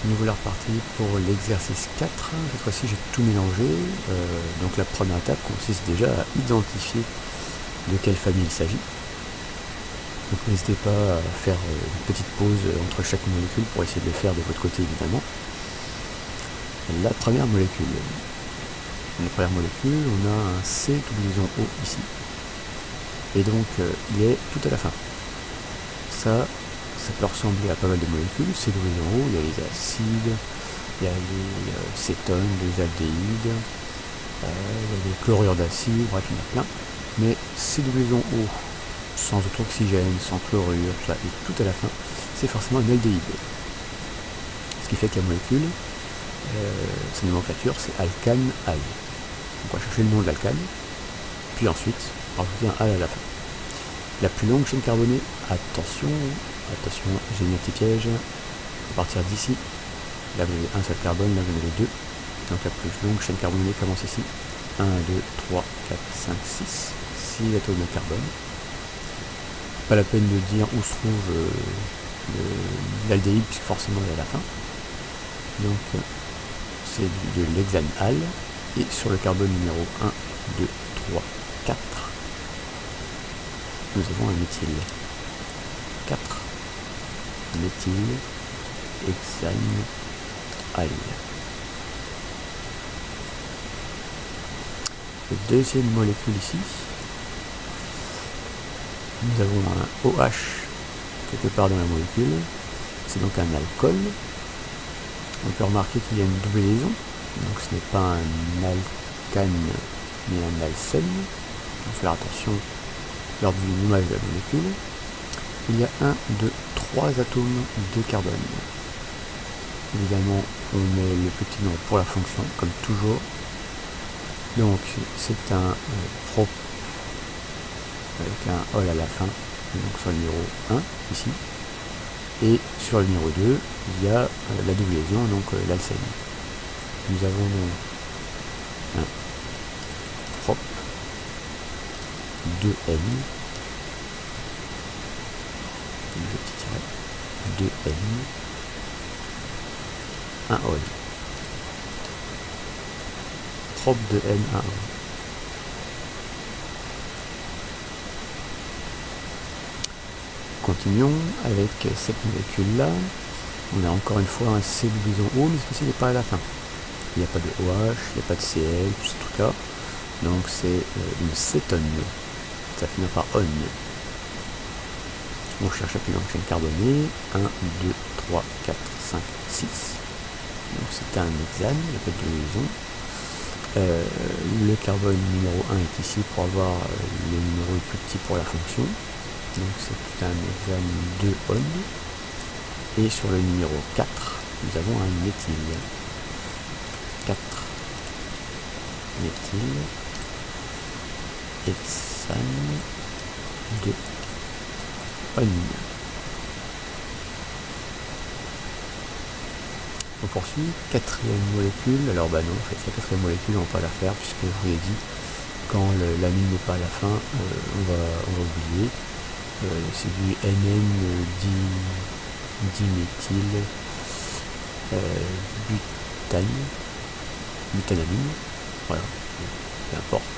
nous voilà repartis pour l'exercice 4. Cette fois-ci, j'ai tout mélangé. Donc la première étape consiste déjà à identifier de quelle famille il s'agit. Donc n'hésitez pas à faire une petite pause entre chaque molécule pour essayer de le faire de votre côté, évidemment. La première molécule. On a un C double O ici. Et donc il est tout à la fin. Ça peut ressembler à pas mal de molécules. C double O, il y a les acides, il y a les cétones, les aldéhydes, il y a les chlorures d'acide, bref, il y en a plein. Mais C double O, sans autre oxygène, sans chlorure, tout ça, et tout à la fin, c'est forcément un aldéhyde. Ce qui fait que la molécule, sa nomenclature, c'est alcane al. Donc on va chercher le nom de l'alcane, puis ensuite rajouter un al à la fin. La plus longue chaîne carbonée, attention, j'ai mis un petit piège, à partir d'ici, là vous avez un seul carbone, là vous en avez deux, donc la plus longue chaîne carbonée commence ici, 1, 2, 3, 4, 5, 6, 6 atomes de carbone. Pas la peine de dire où se trouve l'aldéhyde, puisque forcément il est à la fin. Donc c'est de l'hexane al, et sur le carbone numéro 1, 2, 3, 4, nous avons un méthyle. 4 méthyle hexane al. La deuxième molécule ici, nous avons un OH quelque part dans la molécule, c'est donc un alcool. On peut remarquer qu'il y a une double liaison, donc ce n'est pas un alcane mais un alcène. Il faut faire attention lors du nommage de la molécule. Il y a 1, 2, 3 atomes de carbone. Évidemment, on met le petit nom pour la fonction, comme toujours. Donc, c'est un prop avec un ol à la fin, donc sur le numéro 1, ici. Et sur le numéro 2, il y a la double liaison, donc l'alcène. Nous avons donc un prop, 2N, 2N, un ol. Prop 2N, un ol. Continuons avec cette molécule-là. On a encore une fois un C double O, mais ceci n'est pas à la fin. Il n'y a pas de OH, il n'y a pas de Cl, tout ça. Donc c'est une cétone. Ça finit par on. On cherche la plus longue chaîne carbonée. 1, 2, 3, 4, 5, 6. Donc c'est un hexane, il n'y a pas de liaison. Le carbone numéro 1 est ici pour avoir le numéro le plus petit pour la fonction. Donc c'est un hexane 2 on. Et sur le numéro 4, nous avons un méthyle. 4 méthyle hexane 2 on. On poursuit, quatrième molécule. Alors bah non, en fait la quatrième molécule on va pas la faire, puisque je vous l'ai dit, quand l'amine n'est pas à la fin, on va oublier. C'est du NN-diméthyl butanamine. Voilà, peu importe.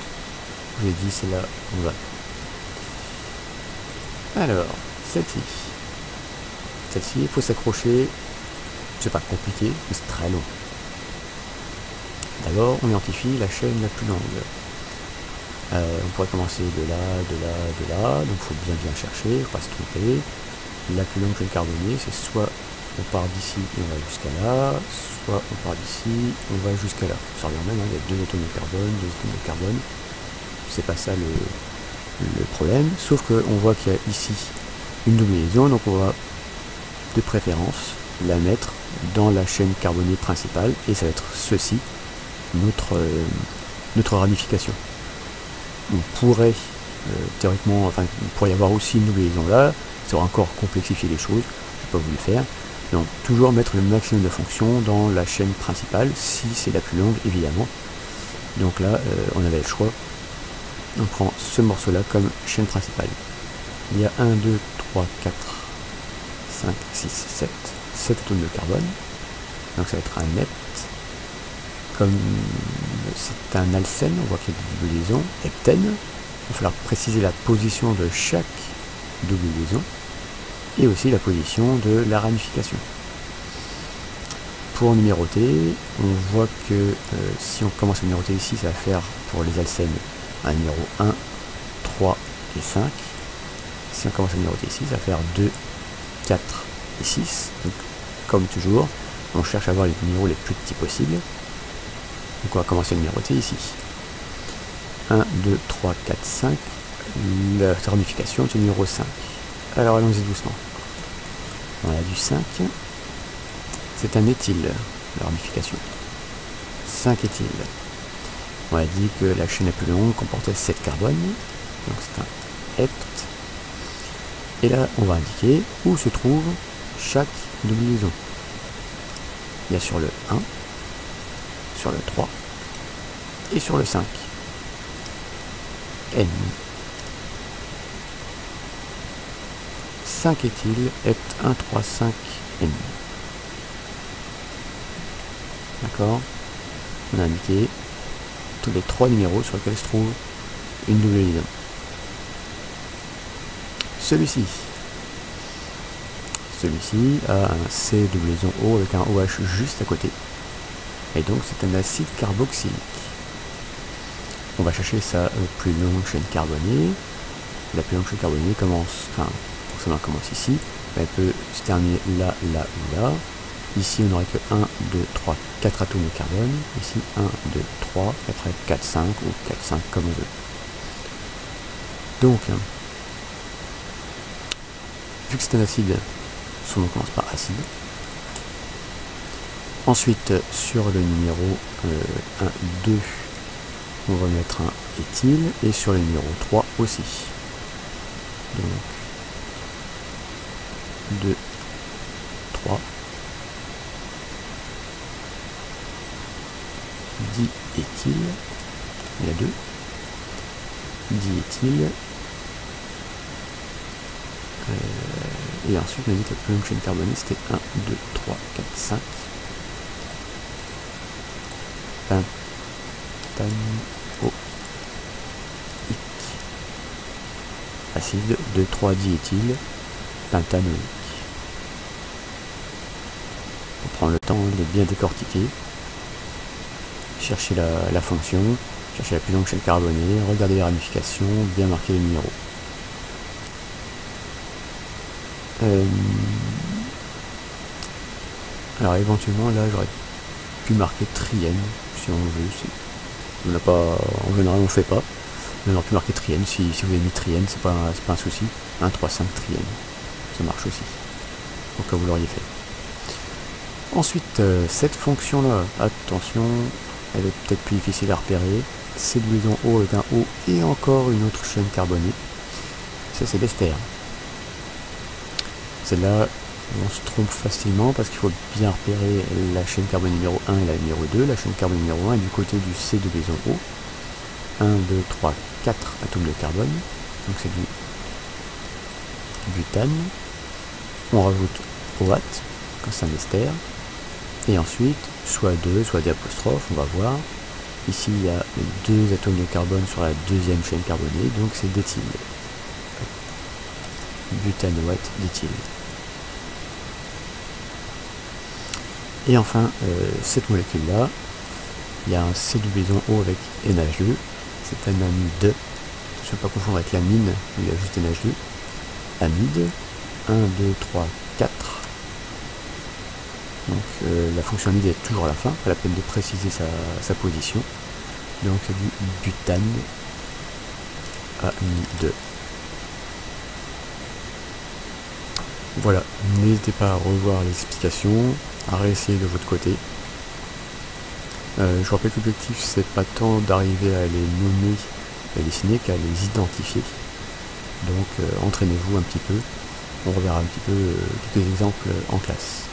Je vous ai dit, c'est là on va. Alors, celle-ci, il faut s'accrocher. C'est pas compliqué, mais c'est très long. D'abord, on identifie la chaîne la plus longue. On pourrait commencer de là, donc il faut bien chercher, il ne faut pas se tromper. La plus longue chaîne carbonée, c'est soit on part d'ici et on va jusqu'à là, soit on part d'ici, on va jusqu'à là. Ça revient même, il y a 2 atomes de carbone, 2 atomes de carbone. C'est pas ça le problème, sauf qu'on voit qu'il y a ici une double liaison, donc on va de préférence la mettre dans la chaîne carbonée principale, et ça va être ceci, notre ramification. On pourrait théoriquement, enfin il pourrait y avoir aussi une double liaison là, ça va encore complexifier les choses, je n'ai pas voulu le faire. Donc toujours mettre le maximum de fonctions dans la chaîne principale, si c'est la plus longue évidemment. Donc là on avait le choix, on prend ce morceau là comme chaîne principale. Il y a 1, 2, 3, 4, 5, 6, 7 atomes de carbone. Donc ça va être un nept. Comme c'est un alcène, on voit qu'il y a des doubles liaisons, heptène. Il va falloir préciser la position de chaque double liaison et aussi la position de la ramification. Pour numéroter, on voit que si on commence à numéroter ici, ça va faire pour les alcènes un numéro 1, 3 et 5. Si on commence à numéroter ici, ça va faire 2, 4 et 6. Donc, comme toujours, on cherche à avoir les numéros les plus petits possibles. Donc on va commencer à numéroter ici. 1, 2, 3, 4, 5. La ramification est au numéro 5. Alors allons-y doucement. On a du 5. C'est un éthyle, la ramification. 5 éthyles. On a dit que la chaîne la plus longue comportait 7 carbones. Donc c'est un hept. Et là, on va indiquer où se trouve chaque double liaison. Il y a sur le 1, sur le 3 et sur le 5. N. 5 éthyles, hept 1, 3, 5, N. D'accord? On a indiqué tous les 3 numéros sur lesquels se trouve une double liaison. Celui-ci a un C double liaison O avec un OH juste à côté. Et donc c'est un acide carboxylique. On va chercher sa plus longue chaîne carbonée. La plus longue chaîne carbonée commence, enfin forcément elle commence ici. Elle peut se terminer là, là ou là. Ici on n'aurait que 1, 2, 3, 4 atomes de carbone. Ici 1, 2, 3, 4, 5 ou 4, 5 comme on veut. Donc, vu que c'est un acide, son nom commence par acide. Ensuite, sur le numéro 1, 2, on va mettre un éthyle, et sur le numéro 3 aussi. Donc, 2, 3, diéthyle, il y a 2, diéthyle, et ensuite on a dit que la plus longue chaîne carbonée c'était 1, 2, 3, 4, 5. Pentanoïque. Acide 2, 3 diéthyle, pentanoïque. On prend le temps de bien décortiquer, chercher la fonction, chercher la plus longue chaîne carbonée, regarder les ramifications, bien marquer les numéros. Alors éventuellement là j'aurais pu marquer triène si on veut. On n'a pas, en général on ne fait pas. On aurait pu marquer triène si vous avez mis triène, c'est pas un souci. 1, 3, 5 triène. Ça marche aussi. Au cas où vous l'auriez fait. Ensuite, cette fonction là, attention, elle est peut-être plus difficile à repérer. C'est de liaison O avec un O et encore une autre chaîne carbonée. Ça c'est l'ester. Celle-là, on se trompe facilement parce qu'il faut bien repérer la chaîne carbone numéro 1 et la numéro 2. La chaîne carbone numéro 1 est du côté du C de liaison O. 1, 2, 3, 4 atomes de carbone. Donc c'est du butane. On rajoute OAT quand c'est un ester. Et ensuite, soit 2, soit des apostrophes, on va voir. Ici, il y a 2 atomes de carbone sur la deuxième chaîne carbonée, donc c'est d'éthyle. Butanoate d'éthyle. Et enfin, cette molécule-là, il y a un C double liaison O avec NH2, c'est un amide. Je ne vais pas confondre avec l'amine, où il y a juste NH2. Amide, 1, 2, 3, 4. Donc la fonction amide est toujours à la fin, pas la peine de préciser sa position. Donc c'est du butane amide. Voilà, n'hésitez pas à revoir les explications, à réessayer de votre côté. Je rappelle que l'objectif c'est pas tant d'arriver à les nommer et dessiner qu'à les identifier. Donc entraînez-vous un petit peu, on reverra un petit peu quelques exemples en classe.